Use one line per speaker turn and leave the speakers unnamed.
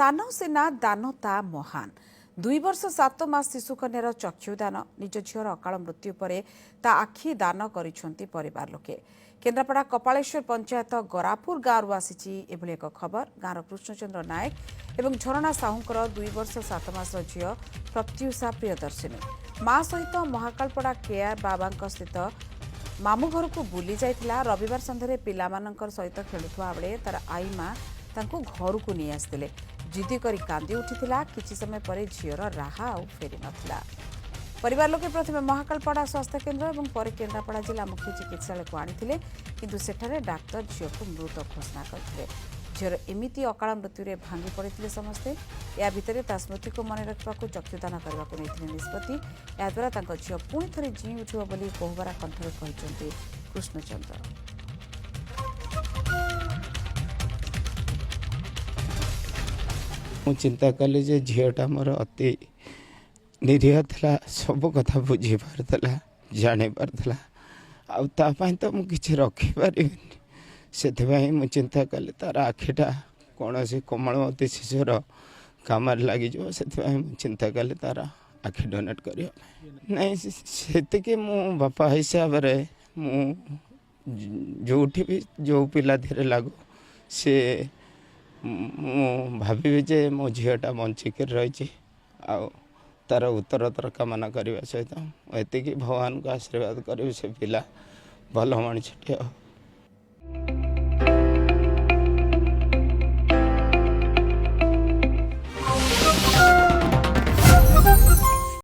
दान सेना दानता महान 2 वर्ष 7 मास शिशु कन्यार चक्षुदान निज झीर अकाल मृत्यु पर ता आखि दान करिसेंती परिवार लोके। केन्द्रापड़ा कपालेश्वर पंचायत गरापुर गाँव आसी एक खबर। गाँवर कृष्णचंद्र नायक एवं झरणा साहूंकर 2 वर्ष 7 मास झील प्रत्युषा प्रियदर्शिनी मां सहित महाकालपड़ा केआर बाबा स्थित मामू घर को बुली जाइतिला। रविवार संध्यारे पिलामानंकर सहित खेलुवा बेले तार आई मां तांको घर को नहीं आसते जिद्दी करी कांदी उठिथिला। किछि समय पर झीर राहा आउ फेरी नथिला। परिवार लोके प्रथमे महाकालपड़ा स्वास्थ्य केन्द्र और पर केन्द्रापड़ा जिला मुख्य चिकित्सालय को आनिथिले, किंतु सेठारे डाक्तर झील को मृत घोषणा करथिले। झीर एमिति अकाल मृत्यु भांगी पड़ते समस्ते। या भितर ता स्मृति को मन रखा चक्षुदान करने को नहीं निष्पत्ति। याद्वारा झील पुणी थे जी उठिब बोली कोहबरा कंठरे कहते कृष्णचंद्र।
मु चिंता कली जे झीटा मोर अति निरीह था, सब कथा बुझी पारला जानी पारला आपाई तो मुझे रखिपारि से मु चिंता कली तार आखिटा कौन से कोमलमती शिशुर काम लगी से चिंता कली तार आखि डोनेट कर नहीं से मु बापा हिसाब से जो भी जो पिला धीरे लागू से भावी जे मो झीटा बंचिक रही तार उत्तरतर कामना करने सहित एति भगवान को आशीर्वाद करी से पिला भल मଣିଷଟିଏ।